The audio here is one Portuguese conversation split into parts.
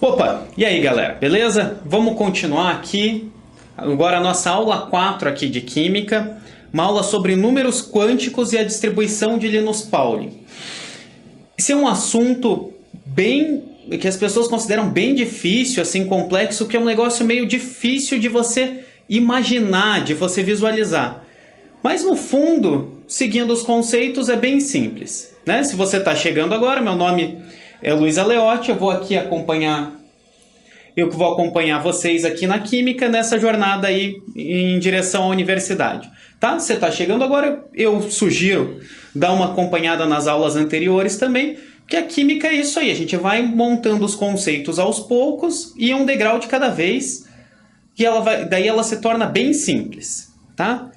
Opa, e aí galera, beleza? Vamos continuar aqui, agora a nossa aula 4 aqui de Química, uma aula sobre números quânticos e a distribuição de Linus Pauling. Esse é um assunto que as pessoas consideram bem difícil, assim, complexo, que é um negócio meio difícil de você imaginar, de você visualizar. Mas no fundo, seguindo os conceitos, é bem simples, né? Se você está chegando agora, meu nome é Luiz Aleotti, eu vou acompanhar vocês aqui na Química, nessa jornada aí em direção à universidade. Tá? Você está chegando agora, eu sugiro dar uma acompanhada nas aulas anteriores também, porque a Química é isso aí, a gente vai montando os conceitos aos poucos e um degrau de cada vez, e daí ela se torna bem simples. Tá?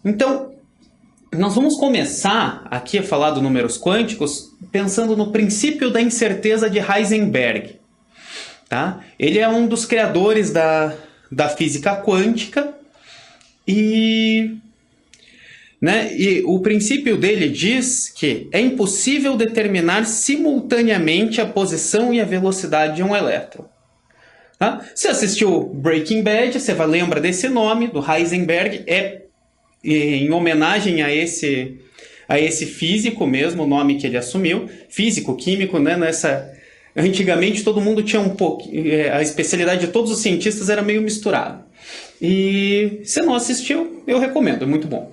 Então, nós vamos começar aqui a falar dos números quânticos pensando no princípio da incerteza de Heisenberg. Tá? Ele é um dos criadores da física quântica e o princípio dele diz que é impossível determinar simultaneamente a posição e a velocidade de um elétron. Tá? Se assistiu Breaking Bad, você vai lembrar desse nome, do Heisenberg, em homenagem a esse físico mesmo, o nome que ele assumiu, físico, químico, né? Antigamente todo mundo tinha a especialidade de todos os cientistas era meio misturada. E se não assistiu, eu recomendo, é muito bom.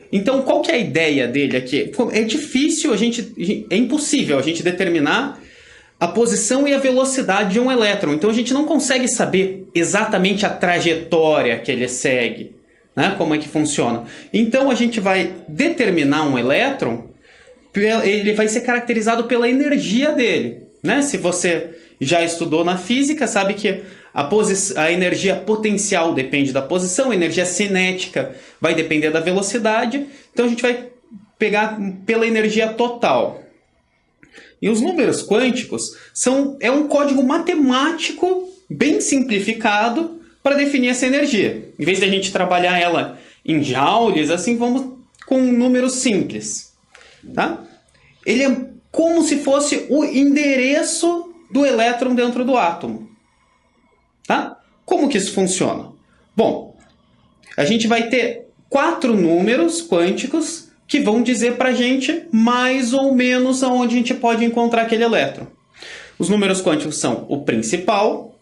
Então, qual que é a ideia dele aqui? É difícil, é impossível a gente determinar a posição e a velocidade de um elétron. Então a gente não consegue saber exatamente a trajetória que ele segue. Né? Como é que funciona? Então a gente vai determinar um elétron, ele vai ser caracterizado pela energia dele. Né? Se você já estudou na física, sabe que a energia potencial depende da posição, a energia cinética vai depender da velocidade, então a gente vai pegar pela energia total. E os números quânticos é um código matemático bem simplificado para definir essa energia. Em vez de a gente trabalhar ela em joules, assim, vamos com números simples. Tá? Ele é como se fosse o endereço do elétron dentro do átomo. Tá? Como que isso funciona? Bom, a gente vai ter 4 números quânticos que vão dizer para a gente mais ou menos aonde a gente pode encontrar aquele elétron. Os números quânticos são o principal,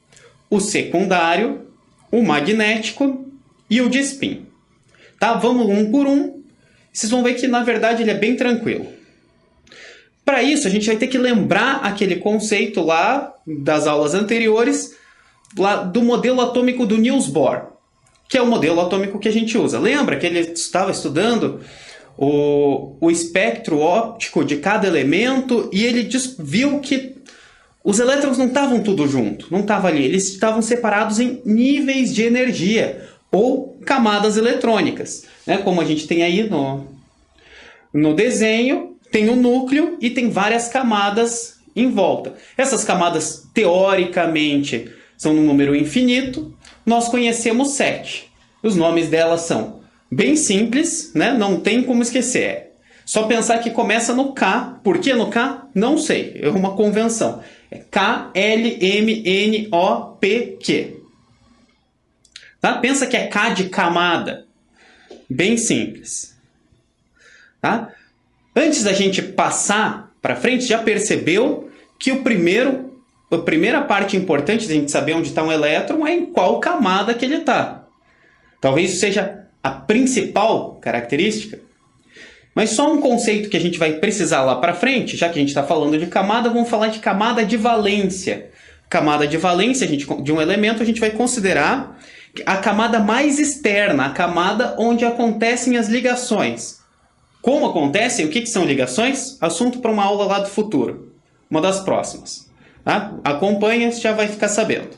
o secundário, o magnético e o de spin. Tá? Vamos um por um. Vocês vão ver que, na verdade, ele é bem tranquilo. Para isso, a gente vai ter que lembrar aquele conceito lá das aulas anteriores, lá do modelo atômico do Niels Bohr, que é o modelo atômico que a gente usa. Lembra que ele estava estudando o espectro óptico de cada elemento e ele viu que os elétrons não estavam tudo junto, não estavam ali, eles estavam separados em níveis de energia ou camadas eletrônicas. Né? Como a gente tem aí no desenho, tem o núcleo e tem várias camadas em volta. Essas camadas, teoricamente, são um número infinito. Nós conhecemos 7. Os nomes delas são bem simples, né? Não tem como esquecer. É só pensar que começa no K. Por que no K? Não sei. É uma convenção. É K-L-M-N-O-P-Q. Tá? Pensa que é K de camada. Bem simples. Tá? Antes da gente passar para frente, já percebeu que a primeira parte importante da gente saber onde está um elétron é em qual camada que ele está. Talvez isso seja a principal característica. Mas só um conceito que a gente vai precisar lá para frente, já que a gente está falando de camada, vamos falar de camada de valência. Camada de valência de um elemento, a gente vai considerar a camada mais externa, a camada onde acontecem as ligações. Como acontecem? O que são ligações? Assunto para uma aula lá do futuro. Uma das próximas. Tá? Acompanha, você já vai ficar sabendo.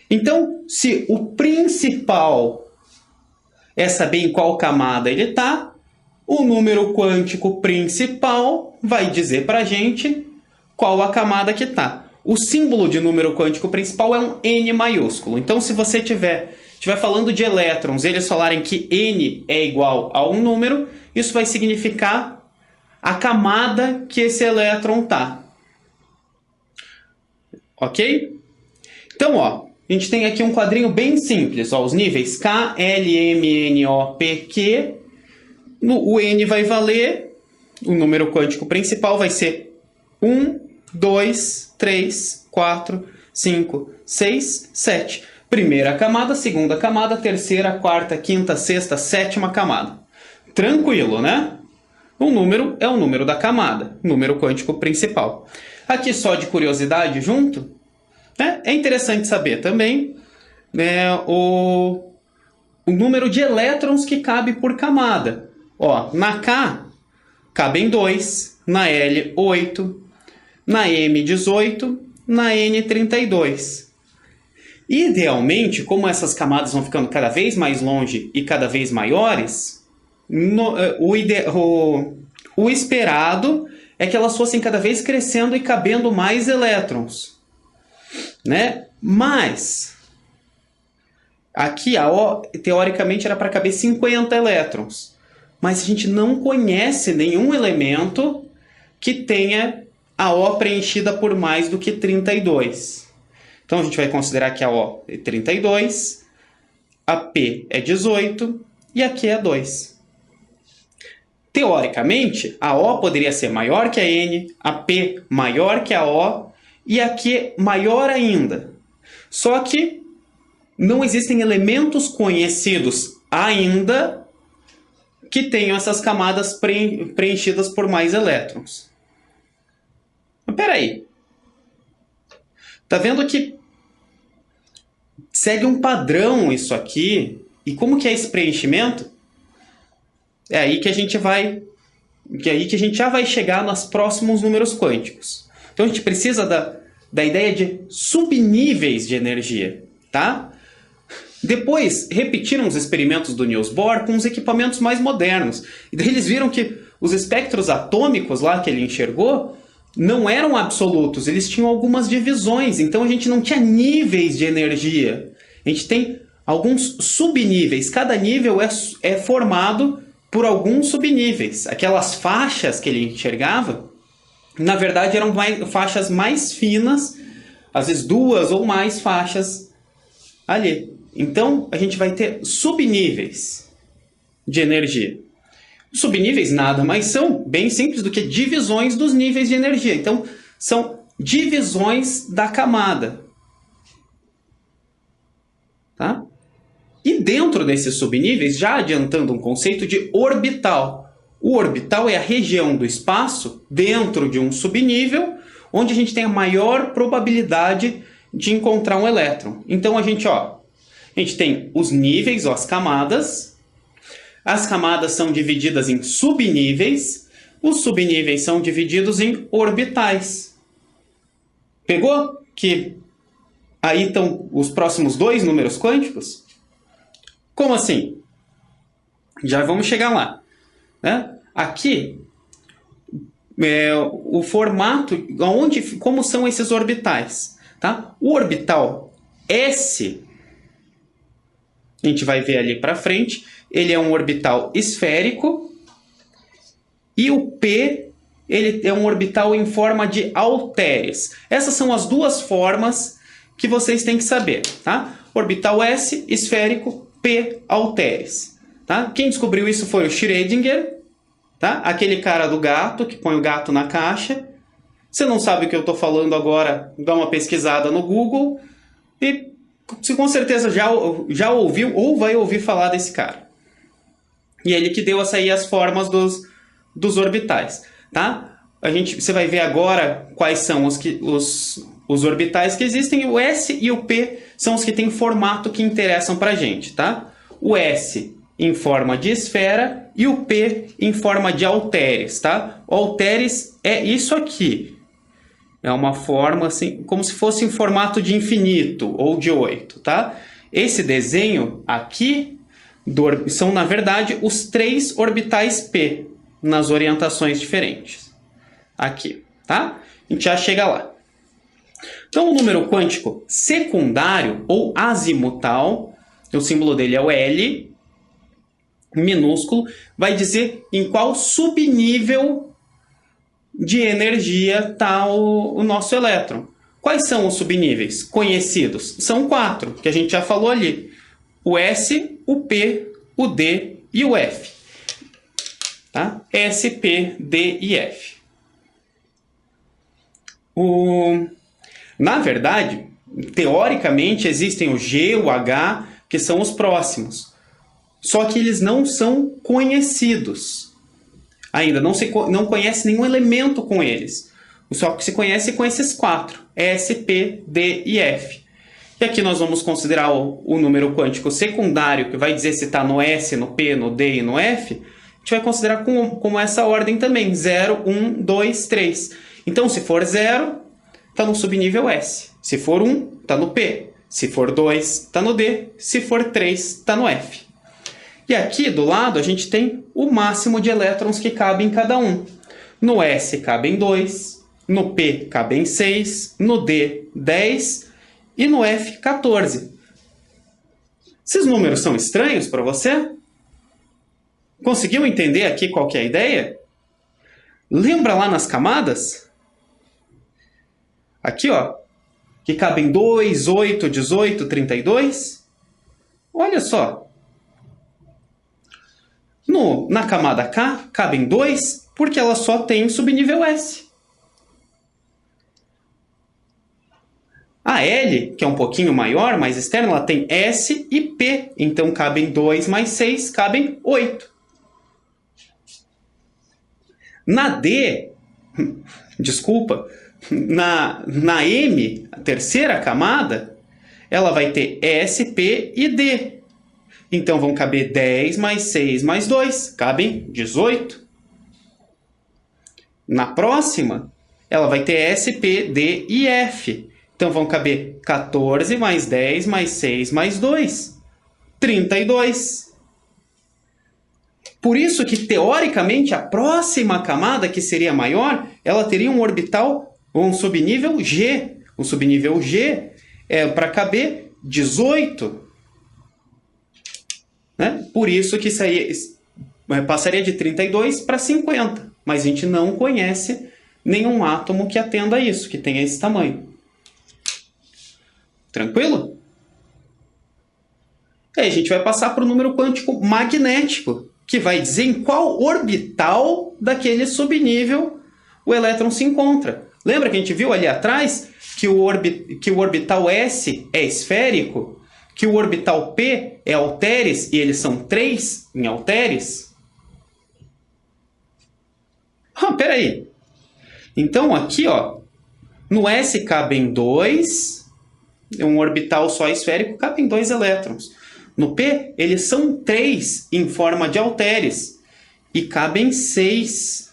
Então, se o principal é saber em qual camada ele está, o número quântico principal vai dizer para a gente qual a camada que está. O símbolo de número quântico principal é um N maiúsculo. Então, se você estiver falando de elétrons, eles falarem que N é igual a um número, isso vai significar a camada que esse elétron está. Ok? Então, ó, a gente tem aqui um quadrinho bem simples. Ó, os níveis K, L, M, N, O, P, Q. O N vai valer, o número quântico principal vai ser 1, 2, 3, 4, 5, 6, 7. Primeira camada, segunda camada, terceira, quarta, quinta, sexta, sétima camada. Tranquilo, né? O número é o número da camada, número quântico principal. Aqui só de curiosidade junto, né? É interessante saber também, né, o número de elétrons que cabe por camada. Ó, na K cabem 2, na L 8, na M 18, na N 32. Idealmente, como essas camadas vão ficando cada vez mais longe e cada vez maiores, o esperado é que elas fossem cada vez crescendo e cabendo mais elétrons, né? Mas aqui a O, teoricamente, era para caber 50 elétrons. Mas a gente não conhece nenhum elemento que tenha a O preenchida por mais do que 32. Então a gente vai considerar que a O é 32, a P é 18 e a Q é 2. Teoricamente, a O poderia ser maior que a N, a P maior que a O e a Q maior ainda. Só que não existem elementos conhecidos ainda que tenham essas camadas preenchidas por mais elétrons. Mas peraí. Tá vendo que segue um padrão isso aqui? E como que é esse preenchimento? É aí que a gente vai... É aí que a gente já vai chegar nos próximos números quânticos. Então a gente precisa da ideia de subníveis de energia, tá? Depois, repetiram os experimentos do Niels Bohr com os equipamentos mais modernos. E daí eles viram que os espectros atômicos lá que ele enxergou não eram absolutos, eles tinham algumas divisões. Então a gente não tinha níveis de energia. A gente tem alguns subníveis. Cada nível é formado por alguns subníveis. Aquelas faixas que ele enxergava, na verdade, eram faixas mais finas, às vezes 2 ou mais faixas ali. Então, a gente vai ter subníveis de energia. Os subníveis nada mais são, bem simples, do que divisões dos níveis de energia. Então, são divisões da camada. Tá? E dentro desses subníveis, já adiantando um conceito de orbital. O orbital é a região do espaço dentro de um subnível, onde a gente tem a maior probabilidade de encontrar um elétron. Então, a gente tem os níveis, as camadas. As camadas são divididas em subníveis. Os subníveis são divididos em orbitais. Pegou? Que aí estão os próximos 2 números quânticos? Como assim? Já vamos chegar lá, né? Aqui, o formato, como são esses orbitais. Tá? O orbital S, a gente vai ver ali para frente, ele é um orbital esférico, e o P, ele é um orbital em forma de halteres. Essas são as duas formas que vocês têm que saber, tá? Orbital S, esférico, P, halteres. Tá? Quem descobriu isso foi o Schrödinger, tá? Aquele cara do gato, que põe o gato na caixa. Você não sabe o que eu estou falando agora, dá uma pesquisada no Google e você com certeza já ouviu ou vai ouvir falar desse cara. E ele que deu as formas dos orbitais. Tá? Você vai ver agora quais são os orbitais que existem. O S e o P são os que têm formato que interessam para a gente. Tá? O S em forma de esfera e o P em forma de halteres. Tá? O halteres é isso aqui. É uma forma assim, como se fosse em formato de infinito ou de 8. Tá? Esse desenho aqui são, na verdade, os 3 orbitais P nas orientações diferentes. Aqui. Tá? A gente já chega lá. Então, o número quântico secundário ou azimutal, o símbolo dele é o L, minúsculo, vai dizer em qual subnível de energia está o nosso elétron. Quais são os subníveis conhecidos? São 4, que a gente já falou ali. O S, o P, o D e o F. Tá? S, P, D e F. Na verdade, teoricamente, existem o G, o H, que são os próximos. Só que eles não são conhecidos. Ainda não conhece nenhum elemento com eles. Só que se conhece com esses 4. S, P, D e F. E aqui nós vamos considerar o número quântico secundário, que vai dizer se está no S, no P, no D e no F. A gente vai considerar como essa ordem também. 0, 1, 2, 3. Então, se for 0, está no subnível S. Se for 1, está no P. Se for 2, está no D. Se for 3, está no F. E aqui do lado a gente tem o máximo de elétrons que cabem em cada um. No S cabem 2, no P cabem 6, no D 10 e no F 14. Esses números são estranhos para você? Conseguiu entender aqui qual que é a ideia? Lembra lá nas camadas? Aqui, ó, que cabem 2, 8, 18, 32. Olha só. Na camada K, cabem 2, porque ela só tem subnível S. A L, que é um pouquinho maior, mais externa, ela tem S e P. Então, cabem 2 mais 6, cabem 8. Na D, desculpa, na M, a terceira camada, ela vai ter S, P e D. Então, vão caber 10 mais 6 mais 2, cabem 18. Na próxima, ela vai ter S, P, D e F. Então, vão caber 14 mais 10 mais 6 mais 2, 32. Por isso que, teoricamente, a próxima camada, que seria maior, ela teria um orbital ou um subnível G. O subnível G é para caber 18. Né? Por isso que isso aí passaria de 32 para 50. Mas a gente não conhece nenhum átomo que atenda a isso, que tenha esse tamanho. Tranquilo? E aí a gente vai passar para o número quântico magnético, que vai dizer em qual orbital daquele subnível o elétron se encontra. Lembra que a gente viu ali atrás que o orbital S é esférico, que o orbital P é halteres, e eles são 3 em halteres? Peraí. Então, aqui, ó, no S cabem 2, um orbital só esférico, cabem 2 elétrons. No P, eles são 3 em forma de halteres, e cabem 6.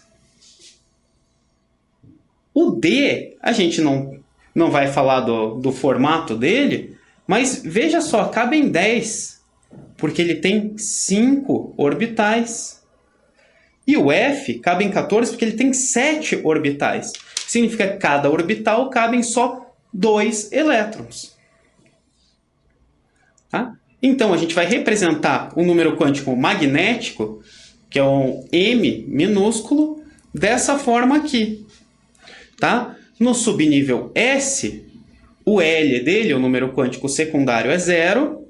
O D, a gente não vai falar do formato dele, mas veja só, cabem 10, porque ele tem 5 orbitais. E o F cabe em 14 porque ele tem 7 orbitais. Significa que cada orbital cabem só 2 elétrons. Tá? Então, a gente vai representar o número quântico magnético, que é um M minúsculo, dessa forma aqui. Tá? No subnível S, o L dele, o número quântico secundário, é 0.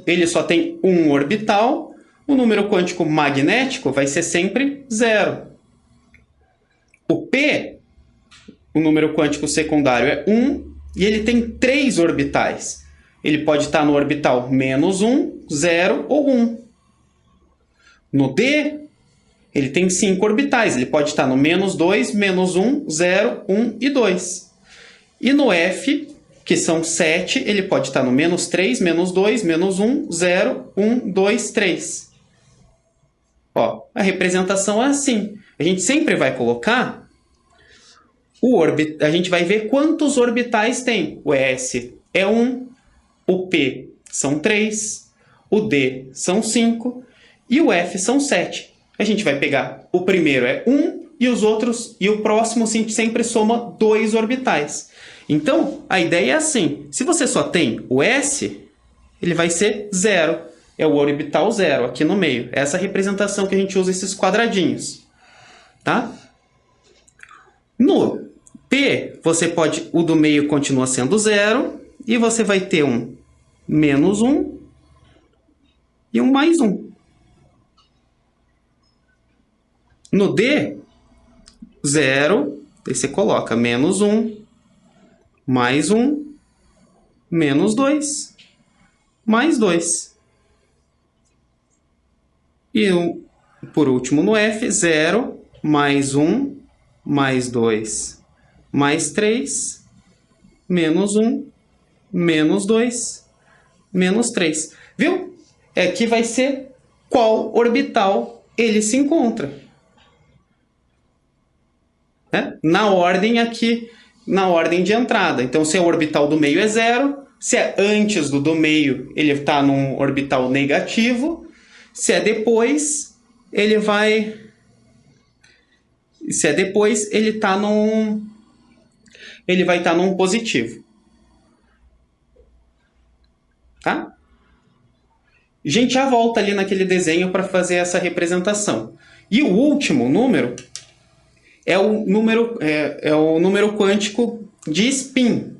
Ele só tem um orbital. O número quântico magnético vai ser sempre 0. O P, o número quântico secundário, é 1 e ele tem 3 orbitais. Ele pode estar no orbital -1, 0 ou 1. No D, ele tem 5 orbitais. Ele pode estar no -2, -1, 0, 1 e 2. E no F, que são 7, ele pode estar no -3, -2, -1, 0, 1, 2, 3. Ó, a representação é assim. A gente sempre vai colocar a gente vai ver quantos orbitais tem. O S é 1, o P são 3, o D são 5 e o F são 7. A gente vai pegar o primeiro é 1 e o próximo sempre soma 2 orbitais. Então, a ideia é assim. Se você só tem o S, ele vai ser 0. É o orbital 0 aqui no meio. Essa é a representação que a gente usa esses quadradinhos. Tá? P, o do meio continua sendo 0, e você vai ter um menos 1 e um mais 1. No D, 0, aí você coloca menos 1, mais 1, menos 2, mais 2. E por último no F, 0, mais 1, mais 2, mais 3, menos 1, menos 2, menos 3. Viu? Aqui vai ser qual orbital ele se encontra. Né? Na ordem aqui, na ordem de entrada. Então, se é o orbital do meio é 0, se é antes do meio, ele está num orbital negativo, se é depois, ele vai... Se é depois, ele vai estar num positivo. Tá? A gente já volta ali naquele desenho para fazer essa representação. E o último número é o número quântico de spin,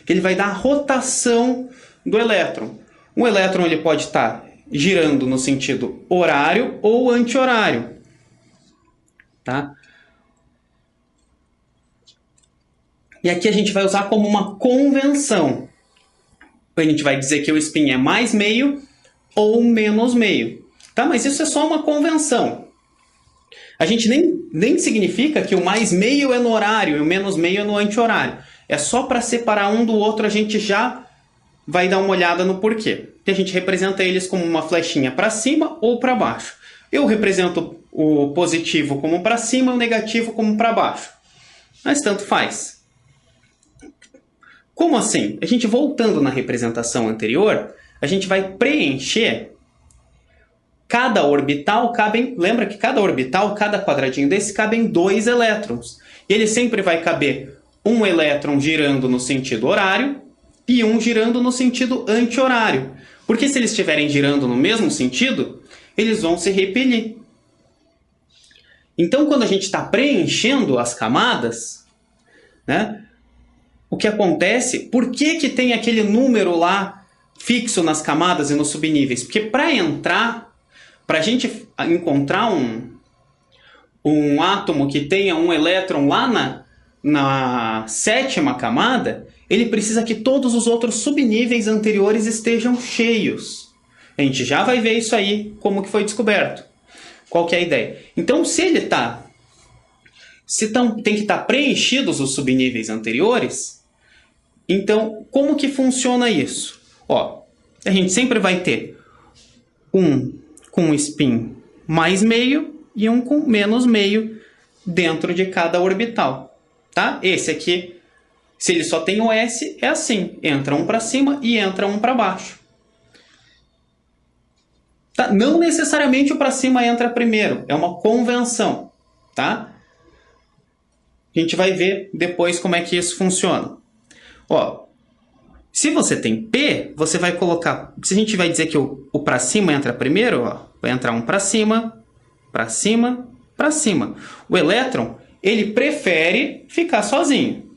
que ele vai dar a rotação do elétron. O elétron ele pode estar girando no sentido horário ou anti-horário. Tá? E aqui a gente vai usar como uma convenção. A gente vai dizer que o spin é mais meio ou menos meio. Tá? Mas isso é só uma convenção. A gente nem significa que o mais meio é no horário e o menos meio é no anti-horário. É só para separar um do outro, a gente já vai dar uma olhada no porquê. E a gente representa eles como uma flechinha para cima ou para baixo. Eu represento o positivo como para cima e o negativo como para baixo. Mas tanto faz. Como assim? A gente voltando na representação anterior, a gente vai preencher cada orbital, lembra que cada orbital, cada quadradinho desse, cabem 2 elétrons. E ele sempre vai caber um elétron girando no sentido horário e um girando no sentido anti-horário. Porque se eles estiverem girando no mesmo sentido, eles vão se repelir. Então, quando a gente está preenchendo as camadas, né, o que acontece? Por que tem aquele número lá fixo nas camadas e nos subníveis? Porque para a gente encontrar um átomo que tenha um elétron lá na 7ª camada, ele precisa que todos os outros subníveis anteriores estejam cheios. A gente já vai ver isso aí, como que foi descoberto. Qual que é a ideia? Então, tem que estar preenchidos os subníveis anteriores, então, como que funciona isso? Ó, a gente sempre vai ter um com spin mais meio e um com menos meio dentro de cada orbital. Tá? Esse aqui, se ele só tem o S, é assim. Entra um para cima e entra um para baixo. Tá? Não necessariamente o para cima entra primeiro. É uma convenção. Tá? A gente vai ver depois como é que isso funciona. Ó, se você tem P, você vai colocar... Se a gente vai dizer que o para cima entra primeiro, ó, vai entrar um para cima, para cima, para cima. O elétron, ele prefere ficar sozinho.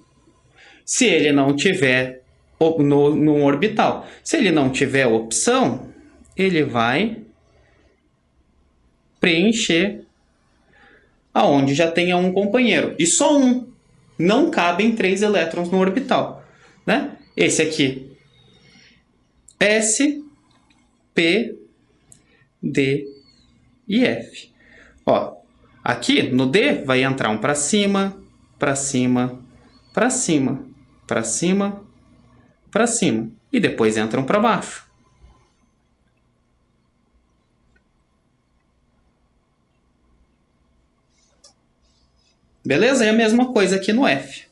Se ele não tiver no orbital. Se ele não tiver opção, ele vai preencher aonde já tenha um companheiro. E só um. Não cabem 3 elétrons no orbital. Né? Esse aqui, S, P, D e F. Ó, aqui no D vai entrar um para cima, para cima, para cima, para cima, para cima. E depois entra um para baixo. Beleza? É a mesma coisa aqui no F.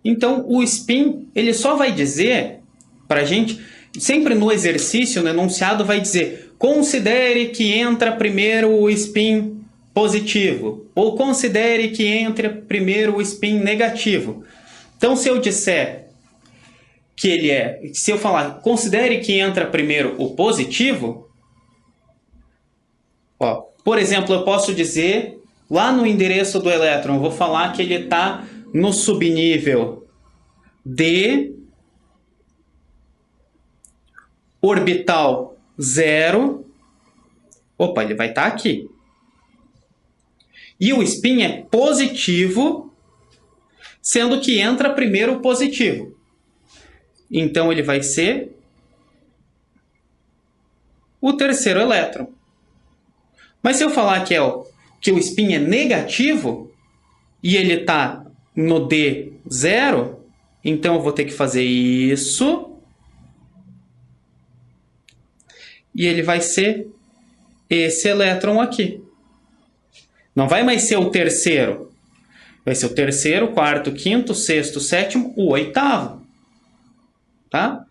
Então, o spin, ele só vai dizer para a gente, sempre no exercício, no enunciado, vai dizer: considere que entra primeiro o spin positivo, ou considere que entra primeiro o spin negativo. Então, se eu disser que ele é... Se eu falar, considere que entra primeiro o positivo, ó, por exemplo, eu posso dizer, lá no endereço do elétron, eu vou falar que ele está no subnível D, orbital 0. Opa, ele vai estar aqui. E o spin é positivo, sendo que entra primeiro o positivo. Então, ele vai ser o terceiro elétron. Mas se eu falar que o spin é negativo e ele está no D0, então eu vou ter que fazer isso. E ele vai ser esse elétron aqui. Não vai mais ser o terceiro. Vai ser o terceiro, quarto, quinto, sexto, sétimo, o oitavo. Tá?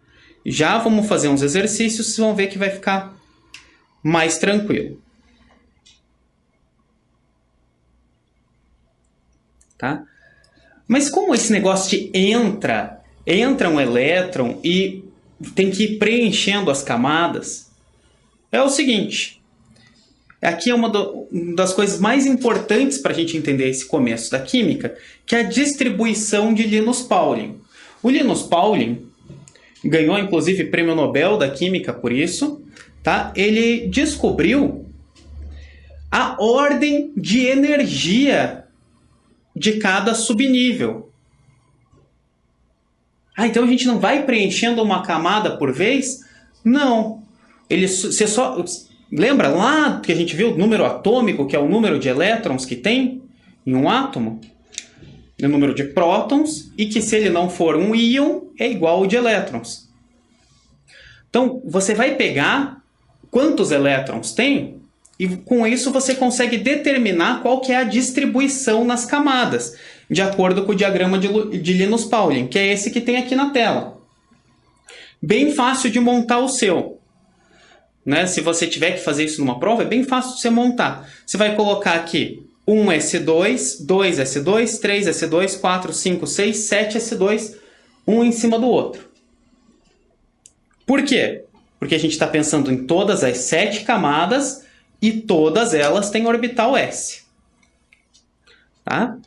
Já vamos fazer uns exercícios, vocês vão ver que vai ficar mais tranquilo. Tá? Mas como esse negócio de entra um elétron e tem que ir preenchendo as camadas, é o seguinte. Aqui é uma das coisas mais importantes para a gente entender esse começo da química, que é a distribuição de Linus Pauling. O Linus Pauling ganhou, inclusive, prêmio Nobel da Química por isso. Tá? Ele descobriu a ordem de energia de cada subnível. Então a gente não vai preenchendo uma camada por vez? Não. Você só... Lembra lá que a gente viu o número atômico, que é o número de elétrons que tem em um átomo? O número de prótons, e que se ele não for um íon, é igual ao de elétrons. Então, você vai pegar quantos elétrons tem, e com isso você consegue determinar qual que é a distribuição nas camadas, de acordo com o diagrama de Linus Pauling, que é esse que tem aqui na tela. Bem fácil de montar o seu. Né? Se você tiver que fazer isso numa prova, é bem fácil de você montar. Você vai colocar aqui 1s2, 2s2, 3s2, 4, 5, 6, 7s2, um em cima do outro. Por quê? Porque a gente está pensando em todas as 7 camadas e todas elas têm orbital s. Tá?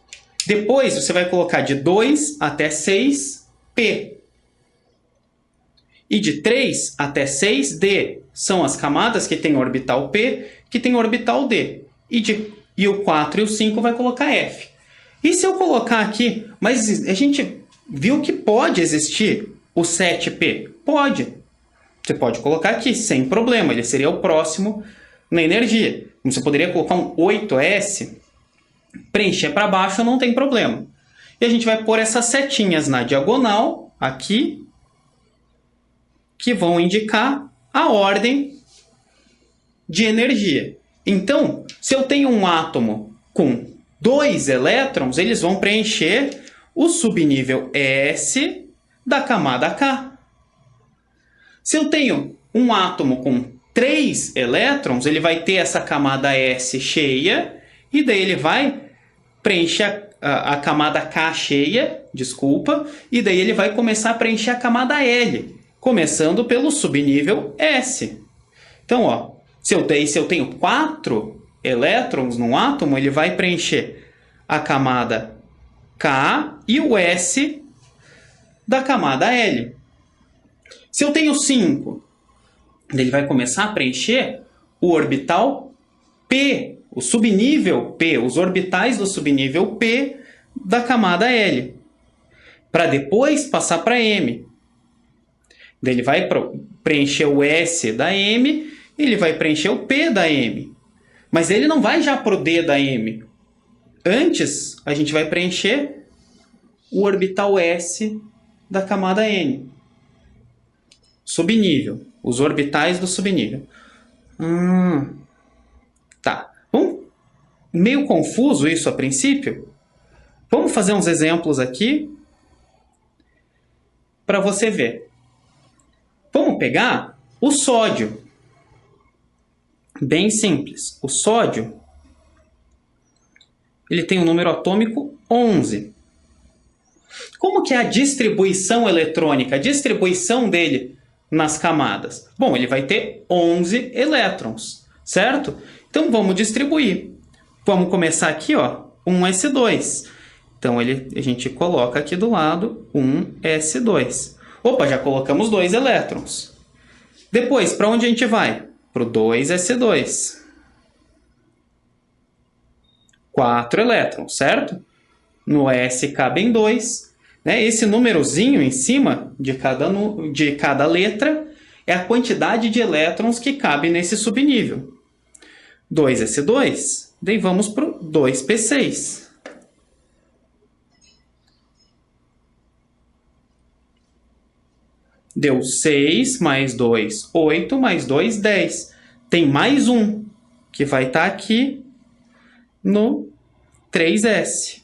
Depois você vai colocar de 2 até 6, p. E de 3 até 6, D. São as camadas que têm orbital P, que tem orbital D. E o 4 e o 5 vai colocar F. E se eu colocar aqui... Mas a gente viu que pode existir o 7P? Pode. Você pode colocar aqui, sem problema. Ele seria o próximo na energia. Você poderia colocar um 8S, preencher para baixo, não tem problema. E a gente vai pôr essas setinhas na diagonal, aqui, que vão indicar a ordem de energia. Então, se eu tenho um átomo com 2 elétrons, eles vão preencher o subnível S da camada K. Se eu tenho um átomo com 3 elétrons, ele vai ter essa camada S cheia, e daí ele vai preencher a camada K cheia, e daí ele vai começar a preencher a camada L, começando pelo subnível S. Então, ó, se eu tenho 4 elétrons num átomo, ele vai preencher a camada K e o S da camada L. Se eu tenho 5, ele vai começar a preencher o orbital P, o subnível P, os orbitais do subnível P da camada L, para depois passar para M. Ele vai preencher o S da M, ele vai preencher o P da M. Mas ele não vai já para o D da M. Antes, a gente vai preencher o orbital S da camada N. Subnível. Os orbitais do subnível. Tá. Meio confuso isso a princípio. Vamos fazer uns exemplos aqui para você ver. Vamos pegar o sódio. Bem simples. O sódio, ele tem um número atômico 11. Como que é a distribuição eletrônica, a distribuição dele nas camadas? Bom, ele vai ter 11 elétrons, certo? Então vamos distribuir. Vamos começar aqui, ó, 1s2. Então a gente coloca aqui do lado 1s2. Opa, já colocamos 2 elétrons. Depois, para onde a gente vai? Para o 2s2. 4 elétrons, certo? No S cabem 2. Né? Esse númerozinho em cima de cada letra é a quantidade de elétrons que cabe nesse subnível. 2s2, daí vamos para o 2p6. Deu 6 mais 2, 8 mais 2, 10. Tem mais um, que vai estar aqui no 3s.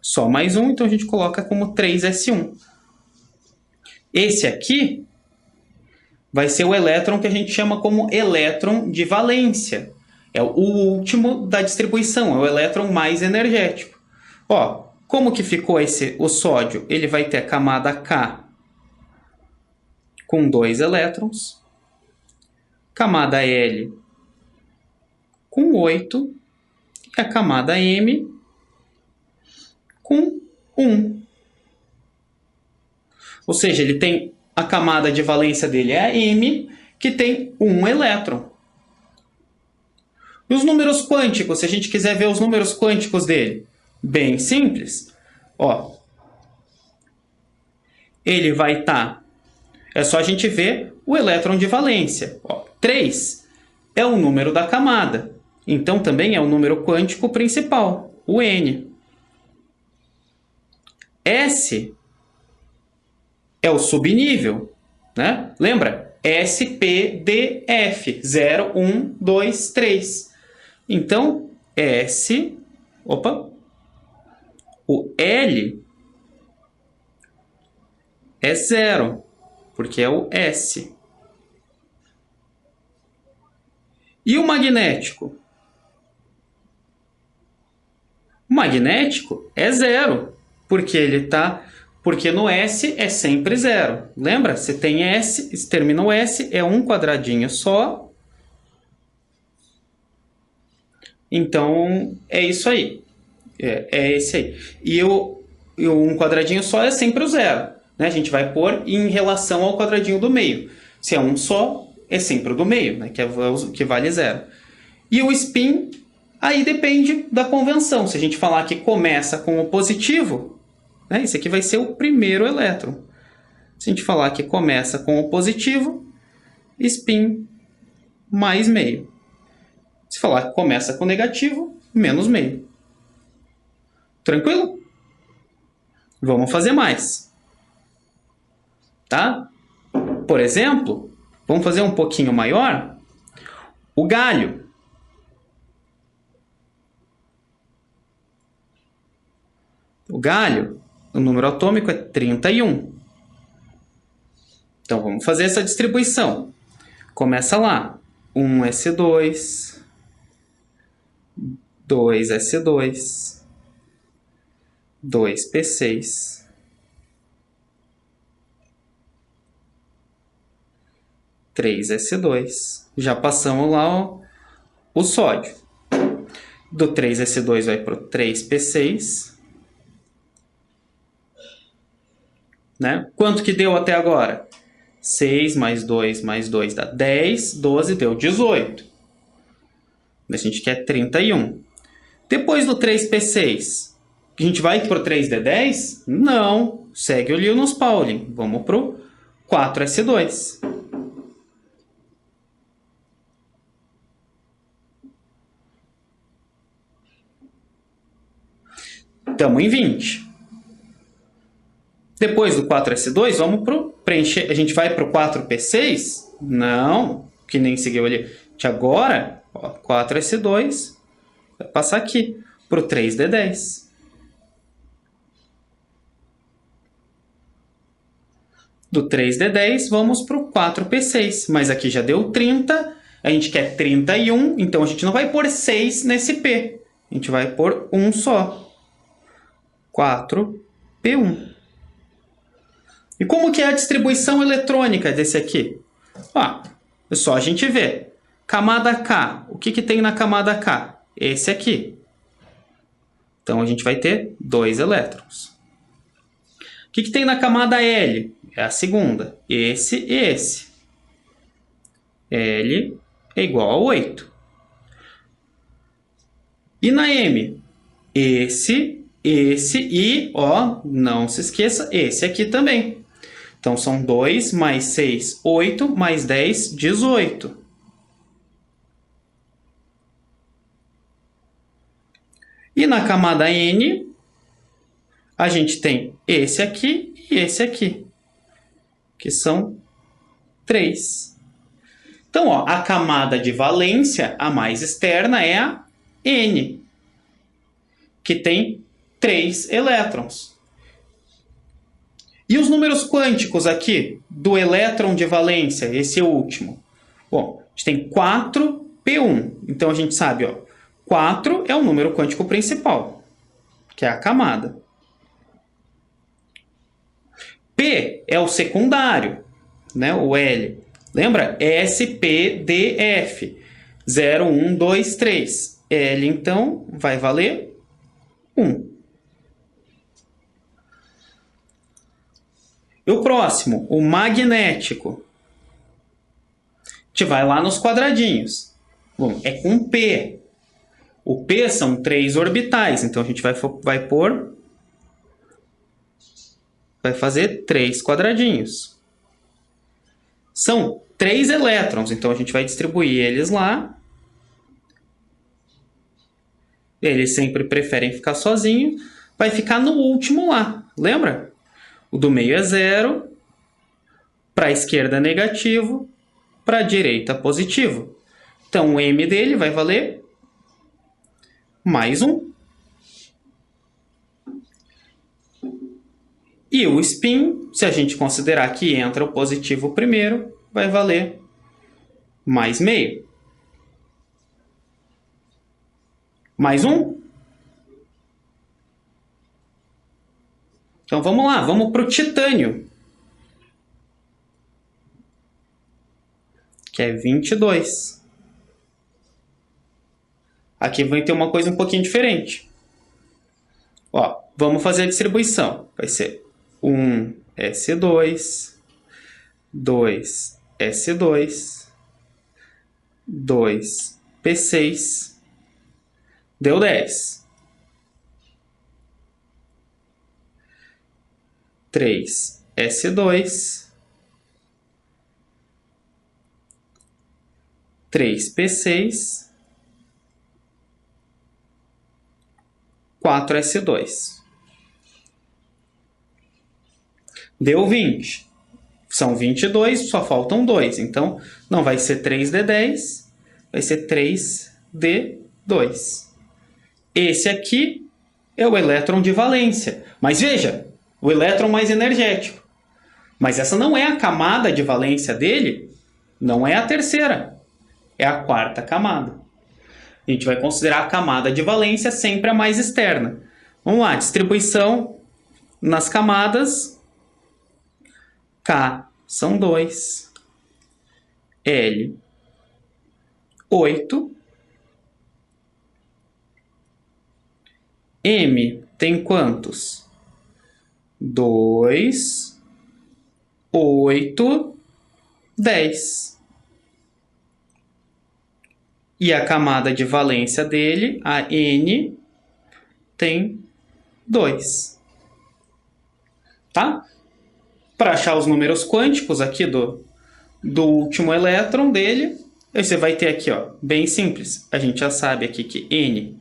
Só mais um, então a gente coloca como 3s1. Esse aqui vai ser o elétron que a gente chama como elétron de valência. É o último da distribuição, é o elétron mais energético. Ó, como que ficou o sódio? Ele vai ter a camada K com 2 elétrons, camada L com 8 e a camada M com 1. Ou seja, ele tem a camada de valência dele é a M, que tem 1 elétron. E os números quânticos, se a gente quiser ver os números quânticos dele? Bem simples. Ó, ele vai estar... É só a gente ver o elétron de valência. Ó, 3 é o número da camada. Então, também é o número quântico principal, o N. S é o subnível, né? Lembra? S, P, D, F. 0, 1, 2, 3. Então, S... Opa! O L é 0. Porque é o S. E o magnético? O magnético é 0, porque no S é sempre 0. Lembra? Você tem S, se termina o S, é um quadradinho só. Então, é isso aí. É esse aí. E um quadradinho só é sempre o 0. Né? A gente vai pôr em relação ao quadradinho do meio. Se é um só, é sempre o do meio, né? que vale 0. E o spin, aí depende da convenção. Se a gente falar que começa com o positivo, né? Esse aqui vai ser o primeiro elétron. Se a gente falar que começa com o positivo, spin mais meio. Se falar que começa com o negativo, menos meio. Tranquilo? Vamos fazer mais. Tá? Por exemplo, vamos fazer um pouquinho maior. O galho. O galho, o número atômico é 31. Então, vamos fazer essa distribuição. Começa lá. 1s2, 2s2, 2p6, 3s2. Já passamos lá o sódio. Do 3s2 vai para o 3p6. Né? Quanto que deu até agora? 6 mais 2 dá 10. 12 deu 18. A gente quer 31. Depois do 3p6, a gente vai para o 3d10? Não. Segue o Linus Pauling. Vamos para o 4s2. Estamos em 20. Depois do 4s2, vamos para o preencher. A gente vai para o 4p6? Não, que nem seguiu ali. Agora, ó, 4s2 vai passar aqui para o 3d10. Do 3d10, vamos para o 4p6. Mas aqui já deu 30, a gente quer 31, então a gente não vai pôr 6 nesse p. A gente vai pôr um só. 4p1. E como que é a distribuição eletrônica desse aqui? Ó, é só a gente ver. Camada K. O que que tem na camada K? Esse aqui. Então, a gente vai ter 2 elétrons. O que que tem na camada L? É a segunda. Esse e esse. L é igual a 8. E na M? Esse e, ó, não se esqueça, esse aqui também. Então, são 2 mais 6, 8, mais 10, 18. E na camada N, a gente tem esse aqui e esse aqui, que são 3. Então, ó, a camada de valência, a mais externa, é a N, que tem 3 elétrons. E os números quânticos aqui, do elétron de valência, esse último? Bom, a gente tem 4p1. Então, a gente sabe, ó, 4 é o número quântico principal, que é a camada. P é o secundário, né, o L. Lembra? SPDF. 0, 1, 2, 3. L, então, vai valer 1. E o próximo, o magnético. A gente vai lá nos quadradinhos. Bom, é com P. O P são 3 orbitais, então a gente vai fazer 3 quadradinhos. São 3 elétrons, então a gente vai distribuir eles lá. Eles sempre preferem ficar sozinhos. Vai ficar no último lá, lembra? O do meio é 0, para a esquerda negativo, para a direita positivo. Então, o M dele vai valer mais 1. E o spin, se a gente considerar que entra o positivo primeiro, vai valer mais meio. Mais 1. Então, vamos lá, vamos para o titânio, que é 22. Aqui vai ter uma coisa um pouquinho diferente. Ó, vamos fazer a distribuição. Vai ser 1 S2, 2 S2, 2 P6, deu 10. 3 S2, 3 P6, 4 S2. Deu 20. São 22, só faltam 2. Então, não vai ser 3D10, vai ser 3D2. Esse aqui é o elétron de valência. Mas veja, o elétron mais energético. Mas essa não é a camada de valência dele, não é a terceira, é a quarta camada. A gente vai considerar a camada de valência sempre a mais externa. Vamos lá, distribuição nas camadas. K são 2, L 8, M tem quantos? 2, 8, 10. E a camada de valência dele, a N, tem 2. Tá? Para achar os números quânticos aqui do último elétron dele, você vai ter aqui, ó, bem simples. A gente já sabe aqui que N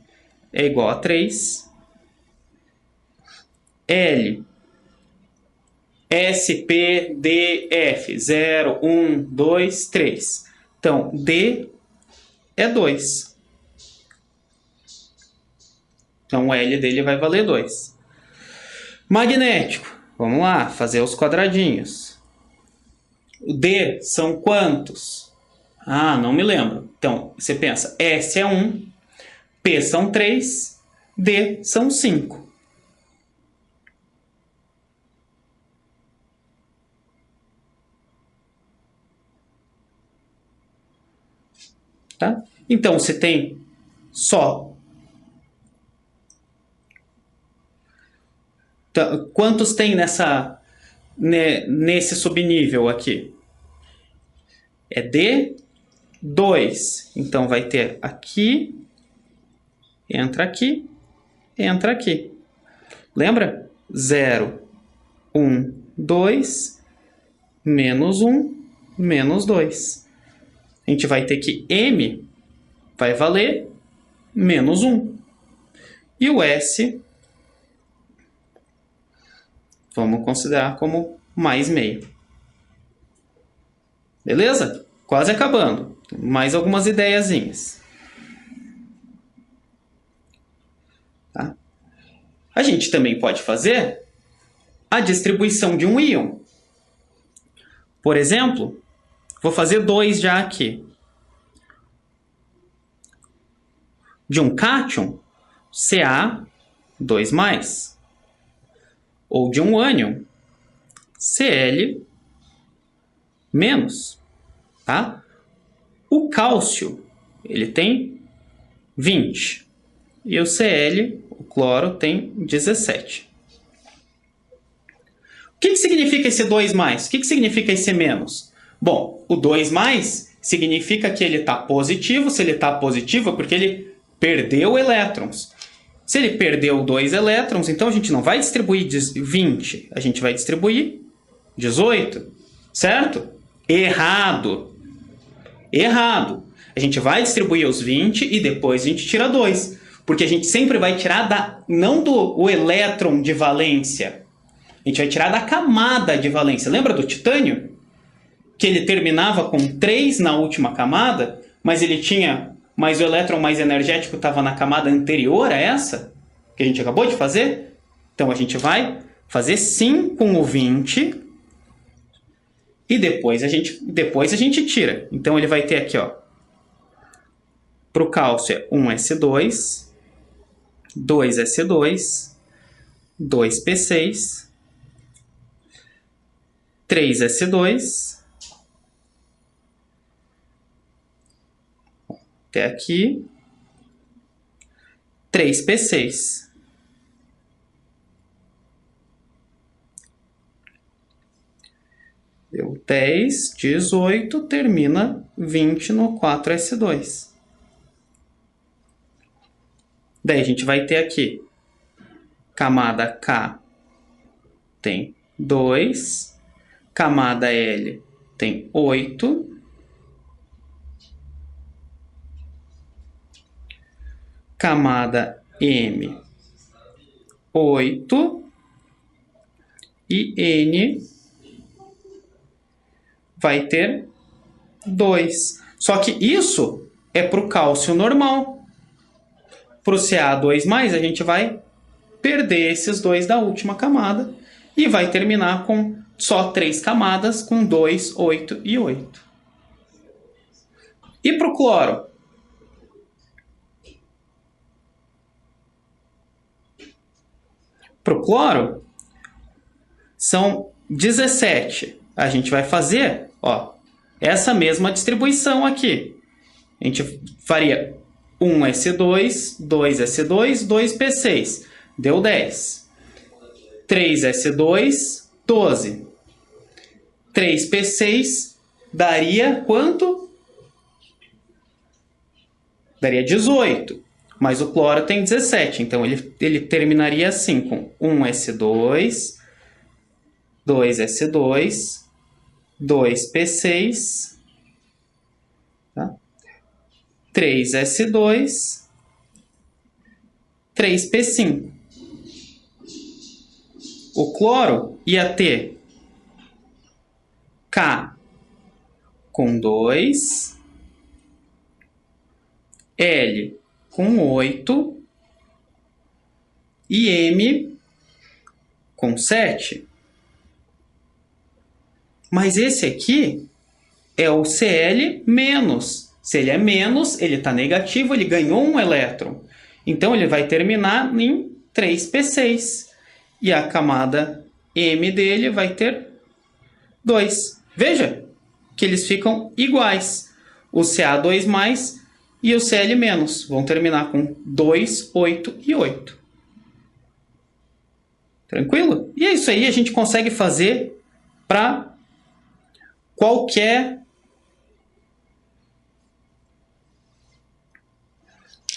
é igual a 3. L, S, P, D, F, 0, 1, 2, 3. Então, D é 2. Então, o L dele vai valer 2. Magnético. Vamos lá, fazer os quadradinhos. O D são quantos? Ah, não me lembro. Então, você pensa, S é 1, P são 3, D são 5. Tá? Então, se tem só... Quantos tem nesse subnível aqui? É D2. Então, vai ter aqui, entra aqui, entra aqui. Lembra? 0, 1, 2, menos 1, menos 2. A gente vai ter que M vai valer menos 1. E o S, vamos considerar como mais meio. Beleza? Quase acabando. Mais algumas ideiazinhas. Tá? A gente também pode fazer a distribuição de um íon. Por exemplo, vou fazer 2 já aqui. De um cátion, Ca2+. Ou de um ânion, Cl-. Tá? O cálcio, ele tem 20. E o Cl, o cloro, tem 17. O que significa esse 2+? O que significa esse menos? Bom, o 2+ significa que ele está positivo. Se ele está positivo é porque ele perdeu elétrons. Se ele perdeu 2 elétrons, então a gente não vai distribuir 20, a gente vai distribuir 18. Certo? Errado. Errado. A gente vai distribuir os 20 e depois a gente tira 2. Porque a gente sempre vai tirar não do elétron de valência. A gente vai tirar da camada de valência. Lembra do titânio? Que ele terminava com 3 na última camada, mas ele tinha... Mas o elétron mais energético estava na camada anterior a essa, que a gente acabou de fazer. Então a gente vai fazer sim com o 20 e depois a gente tira. Então ele vai ter aqui, ó, para o cálcio é 1s2, 2s2, 2p6, 3s2, até aqui, 3p6. Deu 10, 18, termina 20 no 4s2. Daí a gente vai ter aqui, camada K tem 2, camada L tem 8, camada M, 8, e N vai ter 2. Só que isso é para o cálcio normal. Para o Ca2+, a gente vai perder esses 2 da última camada e vai terminar com só 3 camadas, com 2, 8 e 8. E para o cloro? Para o cloro, são 17. A gente vai fazer, ó, essa mesma distribuição aqui. A gente faria 1s2, 2s2, 2p6. Deu 10. 3s2, 12. 3p6 daria quanto? Daria 18. Mas o cloro tem 17. Então ele terminaria assim, com 1s2, 2s2, 2p6, tá? 3s2, 3p5. O cloro ia ter K com 2, L com 8 e M com 7. Mas esse aqui é o Cl menos. Se ele é menos, ele está negativo, ele ganhou um elétron. Então ele vai terminar em 3p6. E a camada M dele vai ter 2. Veja que eles ficam iguais. O Ca2+ e o Cl-, vão terminar com 2, 8 e 8. Tranquilo? E é isso aí, a gente consegue fazer para qualquer...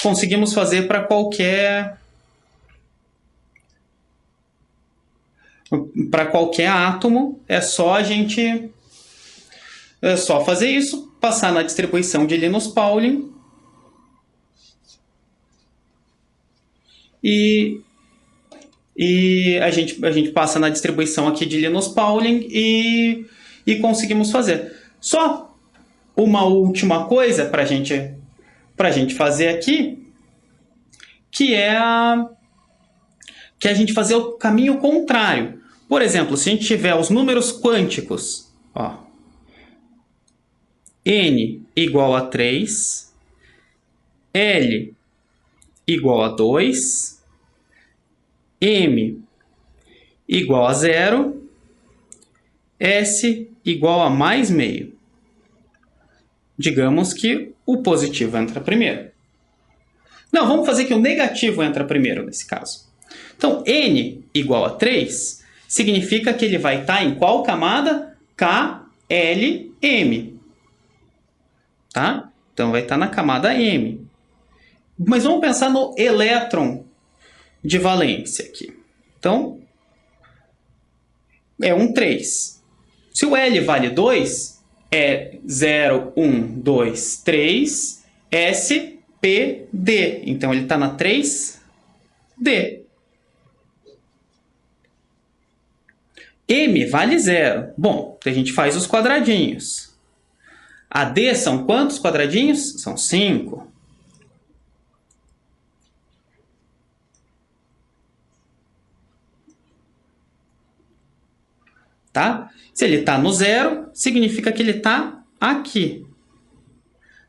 Conseguimos fazer para qualquer átomo. É só fazer isso, passar na distribuição de Linus Pauling e a gente passa na distribuição aqui de Linus Pauling e conseguimos fazer. Só uma última coisa para a gente fazer aqui, que é a gente fazer o caminho contrário. Por exemplo, se a gente tiver os números quânticos, ó, n igual a 3, L igual a 2, M igual a 0, S igual a mais meio. Digamos que o positivo entra primeiro. Não, vamos fazer que o negativo entra primeiro nesse caso. Então, N igual a 3 significa que ele vai estar em qual camada? K, L, M. Tá? Então, vai estar na camada M. Mas vamos pensar no elétron de valência aqui. Então, é um 3. Se o L vale 2, é 0, 1, 2, 3, S, P, D. Então, ele está na 3D. M vale 0. Bom, a gente faz os quadradinhos. A D são quantos quadradinhos? São 5. Tá? Se ele está no 0, significa que ele está aqui.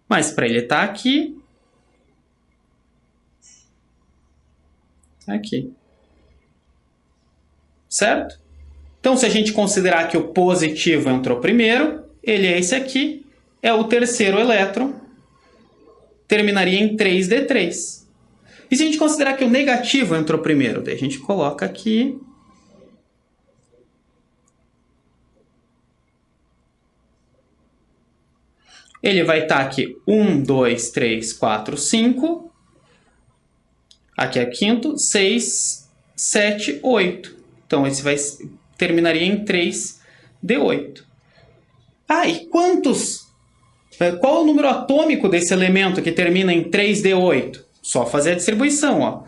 Mas para ele estar aqui, aqui. Certo? Então, se a gente considerar que o positivo entrou primeiro, ele é esse aqui, é o terceiro elétron, terminaria em 3D3. E se a gente considerar que o negativo entrou primeiro, daí a gente coloca aqui... Ele vai estar aqui 1, 2, 3, 4, 5. Aqui é quinto, 6, 7, 8. Então, esse terminaria em 3D8. E quantos? Qual é o número atômico desse elemento que termina em 3D8? Só fazer a distribuição. Ó.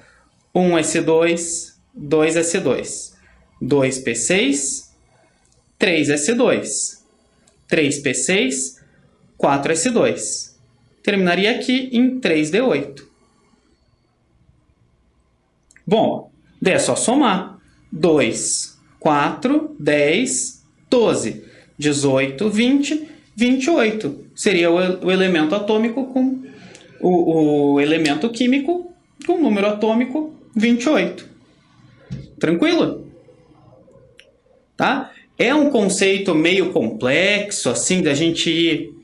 1s2, 2s2. 2p6, 3s2. 3p6, 4s2. Terminaria aqui em 3d8. Bom, daí é só somar. 2, 4, 10, 12, 18, 20, 28. Seria o elemento atômico com o elemento químico com o número atômico 28. Tranquilo? Tá? É um conceito meio complexo, assim, da gente ir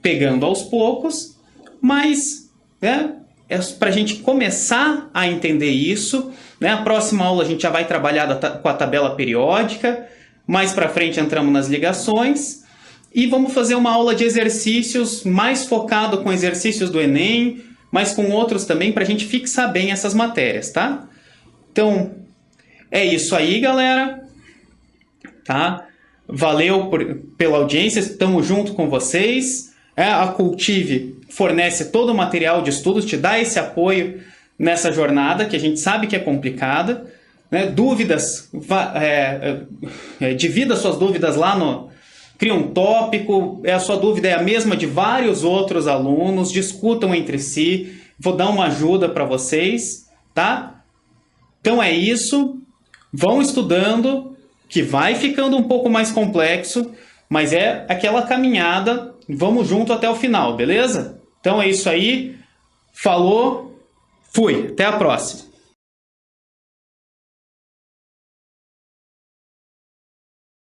pegando aos poucos, mas é para a gente começar a entender isso. Né? A próxima aula a gente já vai trabalhar com a tabela periódica, mais para frente entramos nas ligações, e vamos fazer uma aula de exercícios mais focado com exercícios do Enem, mas com outros também, para a gente fixar bem essas matérias, tá? Então, é isso aí, galera. Tá? Valeu pela audiência, estamos junto com vocês. A Cultive fornece todo o material de estudos, te dá esse apoio nessa jornada, que a gente sabe que é complicada. Né? Dúvidas, divida suas dúvidas lá no... Cria um tópico, a sua dúvida é a mesma de vários outros alunos, discutam entre si, vou dar uma ajuda para vocês, tá? Então é isso, vão estudando, que vai ficando um pouco mais complexo, mas é aquela caminhada, vamos junto até o final, beleza? Então é isso aí, falou, fui, até a próxima.